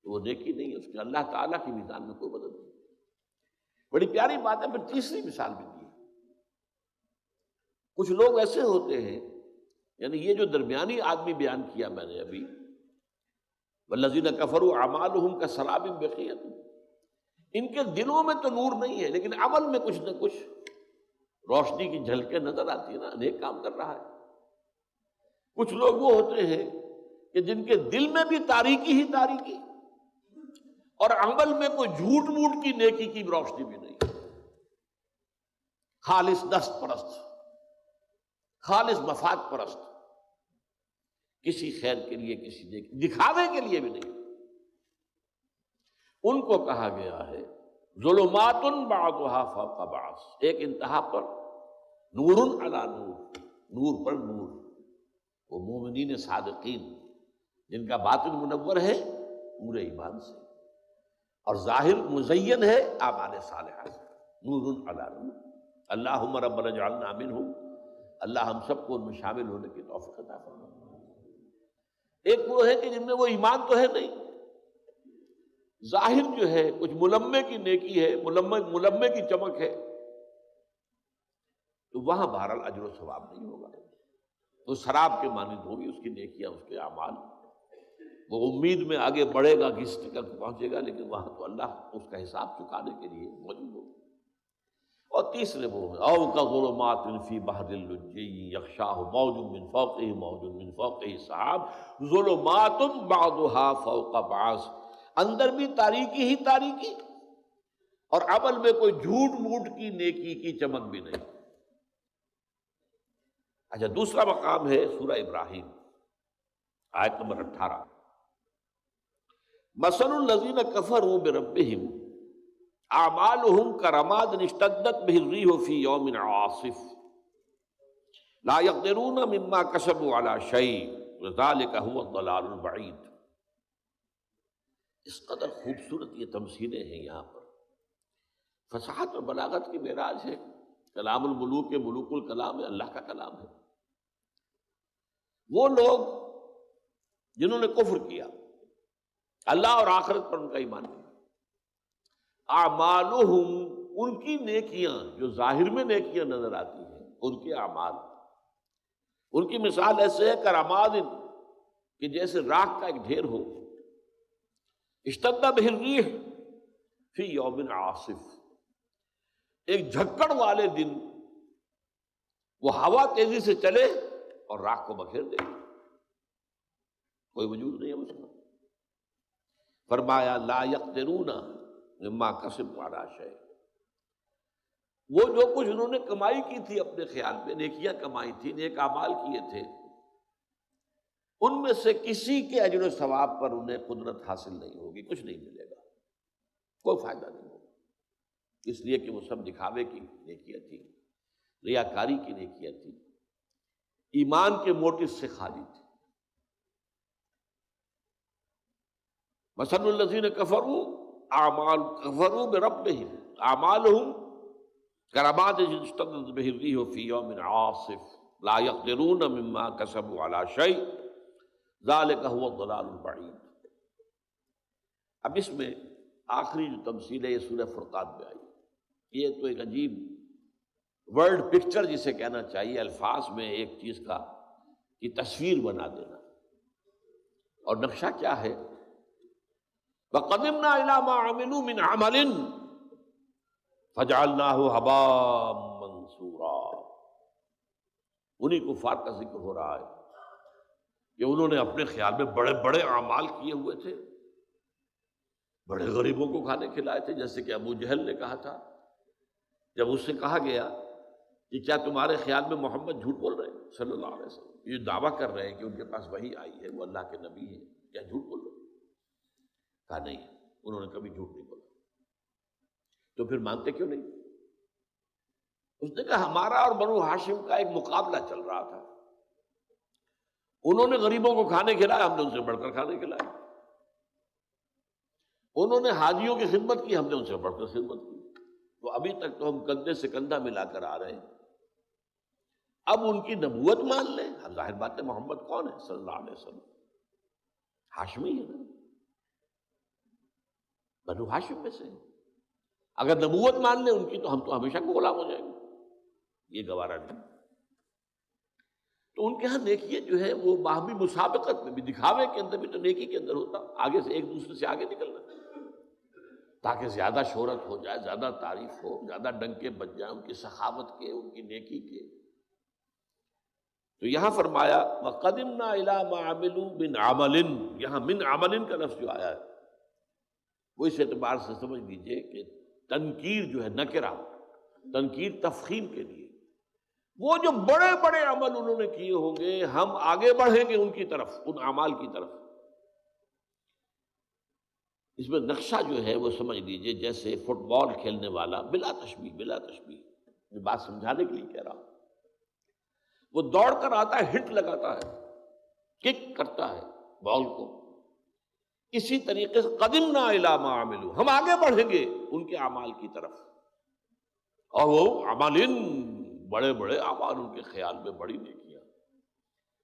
تو وہ نیکی نہیں ہے، اس کے اللہ تعالیٰ کی میزان میں کوئی وزن نہیں۔ بڑی پیاری بات ہے۔ پھر تیسری مثال بھی دی ہے۔ کچھ لوگ ایسے ہوتے ہیں، یعنی یہ جو درمیانی آدمی بیان کیا میں نے ابھی، والذین کفروا اعمالهم کسراب بقیعۃ، ان کے دلوں میں تو نور نہیں ہے لیکن عمل میں کچھ نہ کچھ روشنی کی جھلکیں نظر آتی ہیں نا، نیک کام کر رہا ہے۔ کچھ لوگ وہ ہوتے ہیں کہ جن کے دل میں بھی تاریکی ہی تاریکی اور عمل میں کوئی جھوٹ موٹ کی نیکی کی روشنی بھی نہیں، خالص دست پرست، خالص مفاد پرست، کسی خیر کے لیے، کسی نیکی دکھاوے کے لیے بھی نہیں۔ ان کو کہا گیا ہے ظلمات بعضها فوق بعض، ایک انتہا پر نور علی نور، نور پر نور۔ وہ مومنین صادقین جن کا باطن منور ہے نور ایمان سے اور ظاہر مزین ہے اعمال صالحہ سے، نور علی نور۔ اللہم ربنا اجعلنا منہم، اللہ ہم سب کو ان میں شامل ہونے کی توفیق عطا فرما۔ ایک وہ ہے کہ جن میں وہ ایمان تو ہے نہیں، ظاہر جو ہے کچھ ملمے کی نیکی ہے، ملمے کی چمک ہے، تو وہاں بہرحال اجر و ثواب نہیں ہوگا، تو شراب کے مانند ہوگی اس کی نیکیاں، اس کے اعمال۔ وہ امید میں آگے بڑھے گا، گھسٹ کر پہنچے گا، لیکن وہاں تو اللہ اس کا حساب چکانے کے لیے موجود ہوگا۔ اور تیسرے وہ ہیں او کظلمات فی بحر اللجی یغشاہ موج من فوقہ موج من فوقہ سحاب ظلمات بعضها فوق بعض، اندر بھی تاریکی ہی تاریکی، اور عمل میں کوئی جھوٹ موٹ کی نیکی کی چمک بھی نہیں۔ اچھا، دوسرا مقام ہے سورہ ابراہیم، آیت نمبر 18۔ مثل الذین کفروا بربہم اعمالہم کرماد اشتدت بہ الریح فی یوم عاصف لا یقدرون مما کسبوا علی شیء ذلک هو الضلال البعید۔ اس قدر خوبصورت یہ تمثیلیں ہیں یہاں پر، فصاحت اور بلاغت کی معراج ہے۔ کلام الملوک کے ملوک الکلام ہے، اللہ کا کلام ہے۔ وہ لوگ جنہوں نے کفر کیا، اللہ اور آخرت پر ان کا ایمان نہیں، اعمالہم، ان کی نیکیاں جو ظاہر میں نیکیاں نظر آتی ہیں، ان کے اعمال، ان کی مثال ایسے ہے کرماد، کہ جیسے راکھ کا ایک ڈھیر ہو، اشتد بہ الریح فی یوم عاصف، ایک جھکڑ والے دن وہ ہوا تیزی سے چلے اور راکھ کو بکھیر دے، کوئی وجود نہیں ہے اس کا۔ فرمایا لا یقدرون مما کسبوا علی شیء، وہ جو کچھ انہوں نے کمائی کی تھی اپنے خیال میں، نیکیاں کمائی تھی، نیک اعمال کیے تھے، ان میں سے کسی کے اجر و ثواب پر انہیں قدرت حاصل نہیں ہوگی، کچھ نہیں ملے گا، کوئی فائدہ نہیں ہوگا، اس لیے کہ وہ سب دکھاوے کی نیکیاں تھی، ریاکاری کی نیکیاں تھی، ایمان کے موٹو سے خالی تھی۔ مثل الذین کفروا بربہم اعمالہم کرماد اشتدت بہ الریح فی یوم عاصف لا یقدرون مما کسبوا علی شیء ذلک هو الضلال البعید۔ اب اس میں آخری جو تمثیل ہے یہ سورہ فرقان میں آئی، یہ تو ایک عجیب ورلڈ پکچر جسے کہنا چاہیے، الفاظ میں ایک چیز کا کی تصویر بنا دینا، اور نقشہ کیا ہے؟ وَقَدِمْنَا إِلَىٰ مَا عَمِلُوا مِنْ عَمَلٍ فَجَعَلْنَاهُ هَبَاءً مَنْثُورًا۔ انہی کفار کا ذکر ہو رہا ہے کہ انہوں نے اپنے خیال میں بڑے بڑے اعمال کیے ہوئے تھے، بڑے غریبوں کو کھانے کھلائے تھے، جیسے کہ ابو جہل نے کہا تھا جب اس سے کہا گیا کہ کیا تمہارے خیال میں محمد جھوٹ بول رہے ہیں صلی اللہ علیہ وسلم، یہ دعویٰ کر رہے ہیں کہ ان کے پاس وحی آئی ہے، وہ اللہ کے نبی ہیں، کیا جھوٹ بول رہے ہیں؟ کہا نہیں، انہوں نے کبھی جھوٹ نہیں بولا۔ تو پھر مانتے کیوں نہیں؟ اس نے کہا ہمارا اور بنو ہاشم کا ایک مقابلہ چل رہا تھا، انہوں نے غریبوں کو کھانے کھلایا، ہم نے ان سے بڑھ کر کھانے کھلائے، انہوں نے حاجیوں کی خدمت کی، ہم نے ان سے بڑھ کر خدمت کی، تو ابھی تک تو ہم کندھے سے کندھا ملا کر آ رہے ہیں، اب ان کی نبوت مان لیں؟ اب ظاہر بات ہے محمد کون ہے صلی اللہ علیہ وسلم؟ ہاشمی ہے نا، بنو ہاشم میں سے، اگر نبوت مان لیں ان کی تو ہم تو ہمیشہ کو غلام ہو جائیں گے، یہ گوارا نہیں۔ تو ان کے ہاں نیکی جو ہے وہ باہمی مسابقت میں بھی، دکھاوے کے اندر بھی تو نیکی کے اندر ہوتا، آگے سے ایک دوسرے سے آگے نکلنا تاکہ زیادہ شہرت ہو جائے، زیادہ تعریف ہو، زیادہ ڈنکے بج جائیں ان کی سخاوت کے، ان کی نیکی کے۔ تو یہاں فرمایا وَقَدِمْنَا إِلَىٰ مَا عَمِلُوا مِنْ عَمَلٍ، یہاں من عمل کا لفظ جو آیا ہے وہ اس اعتبار سے سمجھ لیجئے کہ تنکیر جو ہے نکرہ، تنکیر تفخیم کے لیے، وہ جو بڑے بڑے عمل انہوں نے کیے ہوں گے، ہم آگے بڑھیں گے ان کی طرف، ان اعمال کی طرف۔ اس میں نقشہ جو ہے وہ سمجھ لیجئے جیسے فٹ بال کھیلنے والا، بلا تشبیہ میں بات سمجھانے کے لیے کہہ رہا ہوں، وہ دوڑ کر آتا ہے، ہٹ لگاتا ہے، کک کرتا ہے بال کو، اسی طریقے سے قدمنا الی ما عملوا، ہم آگے بڑھیں گے ان کے اعمال کی طرف، اور وہ عمل بڑے بڑے اعمال ان کے خیال میں بڑی نیکیاں،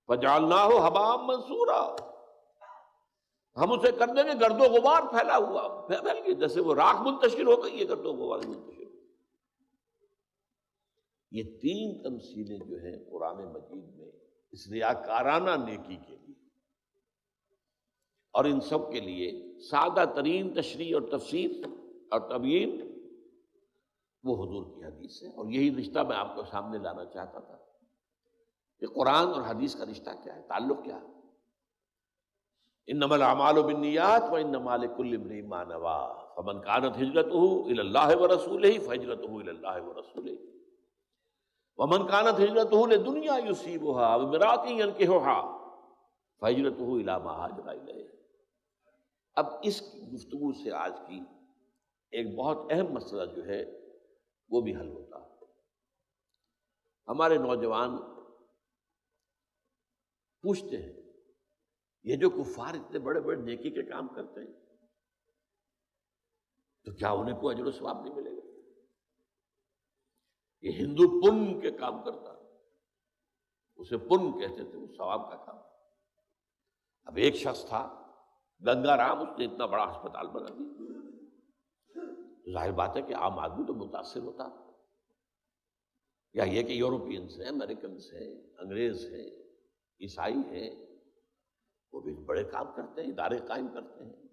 فجعلناہ ھباء منثورا، ہم اسے کر دیں گے گرد و غبار پھیلا ہوا، پھیل گئی جیسے وہ راکھ منتشر ہو گئی، یہ گرد و غبار منتشر ہو گئی۔ یہ تین تمثیلیں جو ہیں قرآن مجید میں اس ریاکارانہ نیکی کے لیے، اور ان سب کے لیے سادہ ترین تشریح اور تفسیر اور تبیین وہ حضور کی حدیث ہے، اور یہی رشتہ میں آپ کو سامنے لانا چاہتا تھا کہ قرآن اور حدیث کا رشتہ کیا ہے، تعلق کیا ہے۔ انما الاعمال بالنیات وانما لکل امرئ ما نوی فمن كانت ہجرته الى اللہ ورسولہ فہجرته الى اللہ ورسولہ ومن كانت ہجرته لدنیا یصیبها او امرأة ينکحها فہجرته الى ما ہاجر الیہ۔ اب اس گفتگو سے آج کی ایک بہت اہم مسئلہ جو ہے وہ بھی حل ہوتا ہے۔ ہمارے نوجوان پوچھتے ہیں یہ جو کفار اتنے بڑے بڑے نیکی کے کام کرتے ہیں تو کیا انہیں کوئی اجر و ثواب نہیں ملے گا؟ یہ ہندو پن کے کام کرتا ہے، اسے پن کہتے تھے، وہ ثواب کا کام۔ اب ایک شخص تھا گنگا رام، اس نے اتنا بڑا ہسپتال بنا دیا، ظاہر بات ہے کہ عام آدمی تو متاثر ہوتا، یا یہ کہ یورپینس ہیں، امریکنس ہیں، انگریز ہیں، عیسائی ہیں، وہ بھی بڑے کام کرتے ہیں، ادارے قائم کرتے ہیں،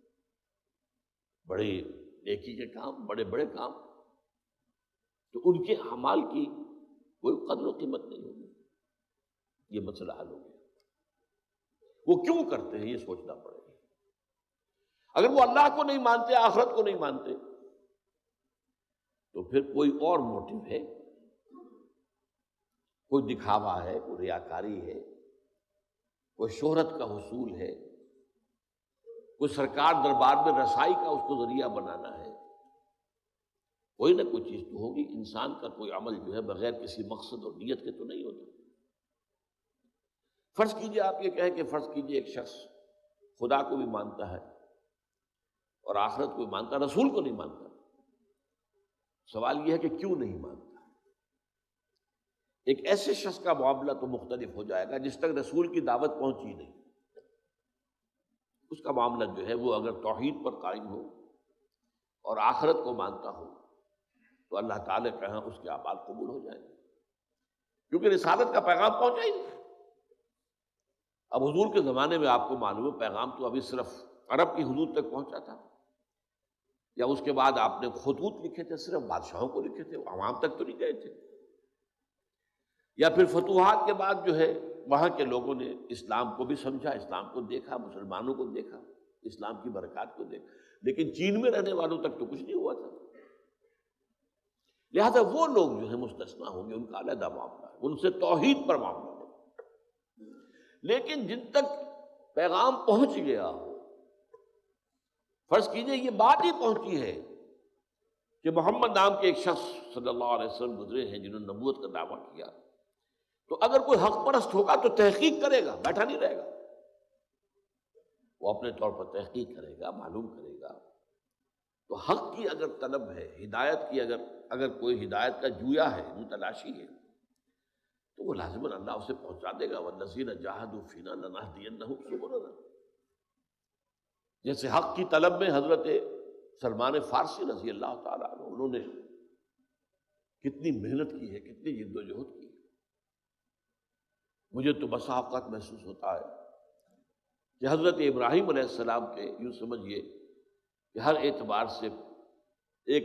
بڑے نیکی کے کام، بڑے بڑے کام، تو ان کے اعمال کی کوئی قدر و قیمت نہیں ہوگی۔ یہ مسئلہ حل ہو گیا۔ وہ کیوں کرتے ہیں یہ سوچنا پڑے گا۔ اگر وہ اللہ کو نہیں مانتے، آخرت کو نہیں مانتے، تو پھر کوئی اور موٹیو ہے، کوئی دکھاوا ہے، کوئی ریاکاری ہے، کوئی شہرت کا حصول ہے، کوئی سرکار دربار میں رسائی کا اس کو ذریعہ بنانا ہے، کوئی نہ کوئی چیز تو ہوگی۔ انسان کا کوئی عمل جو ہے بغیر کسی مقصد اور نیت کے تو نہیں ہوتا۔ فرض کیجئے آپ یہ کہیں کہ فرض کیجئے ایک شخص خدا کو بھی مانتا ہے اور آخرت کو بھی مانتا، رسول کو نہیں مانتا۔ سوال یہ ہے کہ کیوں نہیں مانتا؟ ایک ایسے شخص کا معاملہ تو مختلف ہو جائے گا جس تک رسول کی دعوت پہنچی نہیں، اس کا معاملہ جو ہے وہ اگر توحید پر قائم ہو اور آخرت کو مانتا ہو تو اللہ تعالیٰ کے ہاں اس کے اعمال قبول ہو جائیں گے، کیونکہ رسالت کا پیغام پہنچا ہی نہیں۔ اب حضور کے زمانے میں آپ کو معلوم ہے پیغام تو ابھی صرف عرب کی حدود تک پہنچا تھا، یا اس کے بعد آپ نے خطوط لکھے تھے، صرف بادشاہوں کو لکھے تھے، عوام تک تو نہیں گئے تھے، یا پھر فتوحات کے بعد جو ہے وہاں کے لوگوں نے اسلام کو بھی سمجھا، اسلام کو دیکھا، مسلمانوں کو دیکھا، اسلام کی برکات کو دیکھا، لیکن چین میں رہنے والوں تک تو کچھ نہیں ہوا تھا۔ لہذا وہ لوگ جو ہیں مستثنیٰ ہوں گے، ان کا علیحدہ معاملہ ہے، ان سے توحید پر معاملہ ہے۔ لیکن جن تک پیغام پہنچ گیا ہو، فرض کیجئے یہ بات ہی پہنچی ہے کہ محمد نام کے ایک شخص صلی اللہ علیہ وسلم گزرے ہیں جنہوں نے نبوت کا دعویٰ کیا، تو اگر کوئی حق پرست ہوگا تو تحقیق کرے گا، بیٹھا نہیں رہے گا، وہ اپنے طور پر تحقیق کرے گا، معلوم کرے گا۔ تو حق کی اگر طلب ہے، ہدایت کی اگر کوئی ہدایت کا جویا ہے، متلاشی ہے، تو وہ لازماً اللہ اسے پہنچا دے گا۔ وَالَّذِينَ جَاهَدُوا فِينَا لَنَهْدِيَنَّهُمْ سُبُلَنَا۔ جیسے حق کی طلب میں حضرت سلمان فارسی رضی اللہ تعالیٰ عنہ، انہوں نے کتنی محنت کی ہے، کتنی جد و جہد کی ہے۔ مجھے تو بسا اوقات محسوس ہوتا ہے کہ حضرت ابراہیم علیہ السلام کے یوں سمجھیے کہ ہر اعتبار سے ایک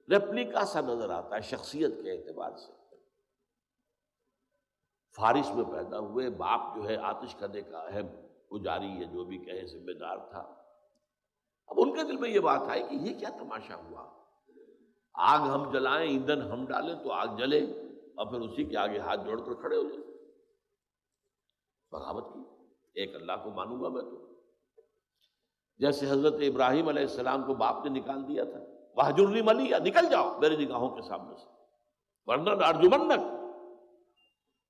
ریپلیکا سا نظر آتا ہے، شخصیت کے اعتبار سے۔ فارس میں پیدا ہوئے، باپ جو ہے آتش کدے کا اہم پجاری یا جو بھی کہے ذمہ دار تھا۔ اب ان کے دل میں یہ بات آئی کہ یہ کیا تماشا ہوا، آگ ہم جلائیں، ایندھن ہم ڈالیں تو آگ جلے، اور پھر اسی کے آگے ہاتھ جوڑ کر کھڑے ہو جائیں۔ بغاوت کی، ایک اللہ کو مانوں گا میں تو۔ جیسے حضرت ابراہیم علیہ السلام کو باپ نے نکال دیا تھا، وَاہْجُرْنِی مَلِیًّا، نکل جاؤ میری نگاہوں کے سامنے سے، ورنہ لَأَرْجُمَنَّکَ،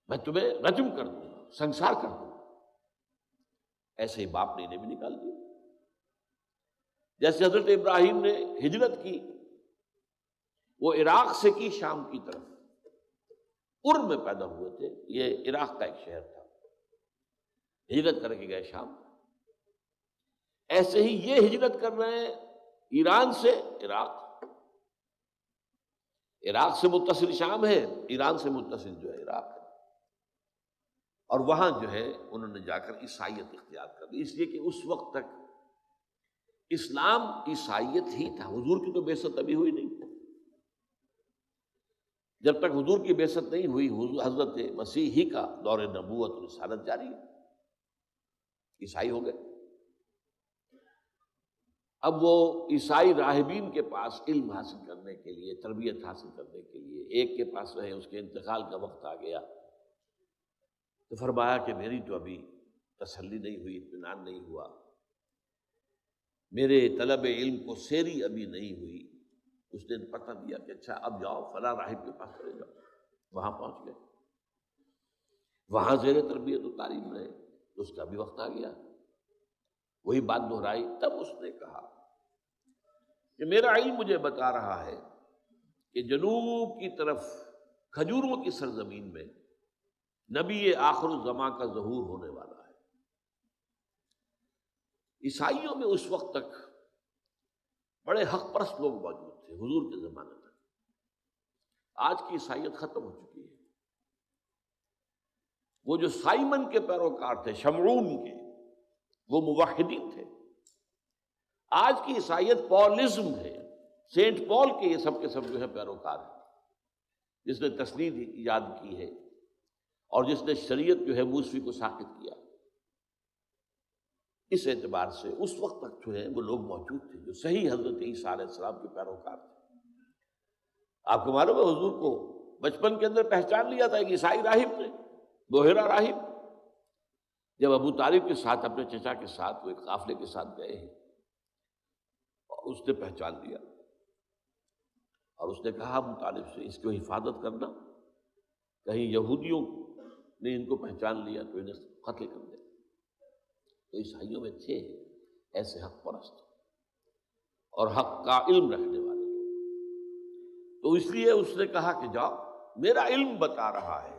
میں تمہیں رجم کر دوں گا، سنسار کر دوں گا۔ ایسے ہی باپ نے انہیں بھی نکال دیا۔ جیسے حضرت ابراہیم نے ہجرت کی، وہ عراق سے کی شام کی طرف، ار میں پیدا ہوئے تھے، یہ عراق کا ایک شہر تھا، ہجرت کر کے گئے شام۔ ایسے ہی یہ ہجرت کر رہے ہیں ایران سے عراق، عراق سے متصل شام ہے، ایران سے متصل جو ہے عراق ہے، اور وہاں جو ہے انہوں نے جا کر عیسائیت اختیار کر لی، اس لیے کہ اس وقت تک اسلام عیسائیت ہی تھا، حضور کی تو بعثت ابھی ہوئی نہیں۔ جب تک حضور کی بعثت نہیں ہوئی، حضرت مسیح ہی کا دور نبوت اور رسالت جاری ہے، عیسائی ہو گئے۔ اب وہ عیسائی راہبین کے پاس علم حاصل کرنے کے لیے، تربیت حاصل کرنے کے لیے ایک کے پاس رہے، اس کے انتقال کا وقت آ گیا تو فرمایا کہ میری تو ابھی تسلی نہیں ہوئی، اطمینان نہیں ہوا، میرے طلب علم کو سیری ابھی نہیں ہوئی۔ اس نے پتہ دیا کہ اچھا اب جاؤ فلاں راہب کے پاس چلے جاؤ، وہاں پہنچ گئے، وہاں زیر تربیت و تعلیم رہے، اس کا بھی وقت آ گیا، وہی بات دہرائی۔ تب اس نے کہا کہ میرا علم مجھے بتا رہا ہے کہ جنوب کی طرف کھجوروں کی سرزمین میں نبی آخر الزماں کا ظہور ہونے والا ہے۔ عیسائیوں میں اس وقت تک بڑے حق پرست لوگ موجود تھے حضور کے زمانے تک، آج کی عیسائیت ختم ہو چکی ہے۔ وہ جو سائمن کے پیروکار تھے، شمعون کے، وہ موحدین تھے۔ آج کی عیسائیت پالزم ہے، سینٹ پال کے یہ سب جو ہے پیروکار ہیں، جس نے تسنید ایجاد کی ہے اور جس نے شریعت جو ہے موسوی کو ساقط کیا۔ اس اعتبار سے اس وقت تک جو ہے وہ لوگ موجود تھے جو صحیح حضرت عیسیٰ علیہ السلام کے پیروکار تھے۔ آپ کو معلوم ہے حضور کو بچپن کے اندر پہچان لیا تھا ایک عیسائی راہب نے، بحیرہ راہب، جب ابو طالب کے ساتھ اپنے چچا کے ساتھ وہ ایک قافلے کے ساتھ گئے ہیں، اور اس نے پہچان لیا اور اس نے کہا ابو طالب سے اس کو حفاظت کرنا، کہیں یہودیوں نے ان کو پہچان لیا تو انہیں قتل کر دے۔ تو عیسائیوں میں تھے ایسے حق پرست اور حق کا علم رکھنے والے لوگ، تو اس لیے اس نے کہا کہ جاؤ، میرا علم بتا رہا ہے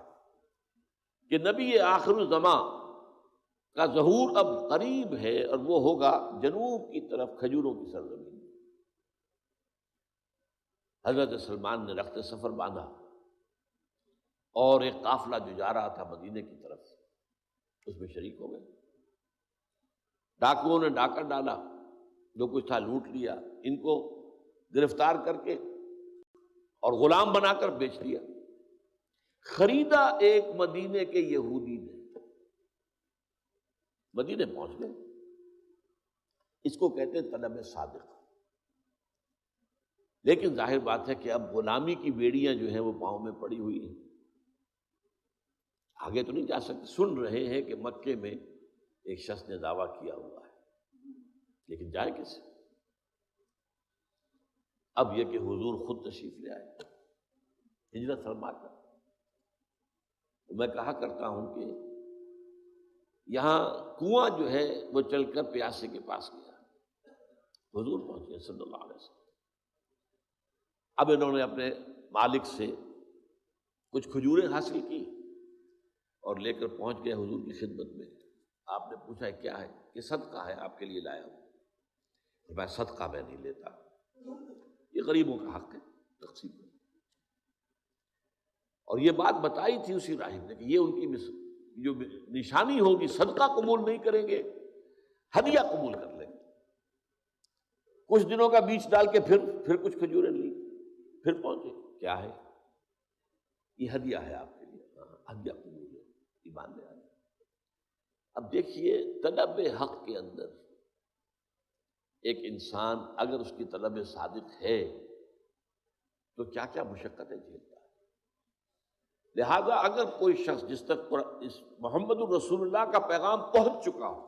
کہ نبی آخر الزماں کا ظہور اب قریب ہے اور وہ ہوگا جنوب کی طرف کھجوروں کی سرزمین۔ حضرت سلمان نے رخت سفر باندھا اور ایک قافلہ جو جا رہا تھا مدینے کی طرف اس میں شریک ہو گئے۔ ڈاکوؤں نے ڈاکہ ڈالا، جو کچھ تھا لوٹ لیا، ان کو گرفتار کر کے اور غلام بنا کر بیچ دیا۔ خریدا ایک مدینے کے یہودی نے، مدینے پہنچ گئے۔ اس کو کہتے ہیں طلب صادق۔ لیکن ظاہر بات ہے کہ اب غلامی کی بیڑیاں جو ہیں وہ پاؤں میں پڑی ہوئی ہیں، آگے تو نہیں جا سکتے۔ سن رہے ہیں کہ مکے میں ایک شخص نے دعویٰ کیا ہوا ہے، لیکن جائے کیسے؟ اب یہ کہ حضور خود تشریف لے آئے ہجرت فرما کر۔ میں کہا کرتا ہوں کہ یہاں کنواں جو ہے وہ چل کر پیاسے کے پاس گیا، حضور پہنچے صلی اللہ علیہ وسلم۔ اب انہوں نے اپنے مالک سے کچھ کھجوریں حاصل کی اور لے کر پہنچ گئے حضور کی خدمت میں۔ آپ نے پوچھا کیا ہے؟ کہ صدقہ ہے، آپ کے لیے لایا ہوں۔ میں صدقہ میں نہیں لیتا، یہ غریبوں کا حق ہے، تقسیم ہے۔ اور یہ بات بتائی تھی اسی راہب نے کہ یہ ان کی جو نشانی ہوگی، صدقہ قبول نہیں کریں گے، ہدیہ قبول کر لیں گے۔ کچھ دنوں کا بیچ ڈال کے پھر کچھ کھجوریں لی، پھر پہنچے، کیا ہے؟ یہ ہدیہ ہے آپ کے لیے۔ ہدیہ قبول ہے، ایمان لے آئے۔ اب دیکھیے طلب حق کے اندر ایک انسان اگر اس کی طلب صادق ہے تو کیا کیا مشقتیں جھیلتا ہے۔ لہذا اگر کوئی شخص جس تک اس محمد الرسول اللہ کا پیغام پہنچ چکا ہو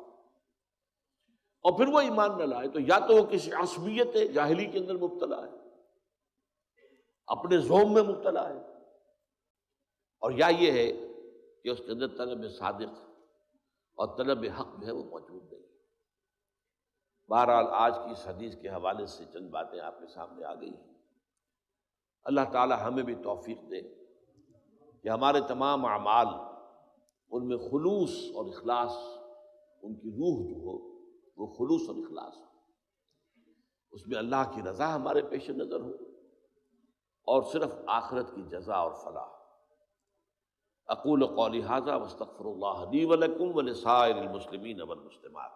اور پھر وہ ایمان نہ لائے، تو یا تو وہ کسی عصبیت جاہلی کے اندر مبتلا ہے، اپنے زوم میں مبتلا ہے، اور یا یہ ہے کہ اس کے اندر طلب صادق اور طلب حق جو ہے وہ موجود نہیں۔ بہرحال آج کی اس حدیث کے حوالے سے چند باتیں آپ کے سامنے آ گئی ہیں۔ اللہ تعالی ہمیں بھی توفیق دے کہ ہمارے تمام اعمال ان میں خلوص اور اخلاص، ان کی روح جو ہو وہ خلوص اور اخلاص ہو، اس میں اللہ کی رضا ہمارے پیش نظر ہو اور صرف آخرت کی جزا اور فلاح۔ اقول قولی ھذا واستغفر اللہ لی ولکم ولسائر المسلمین والمسلمات۔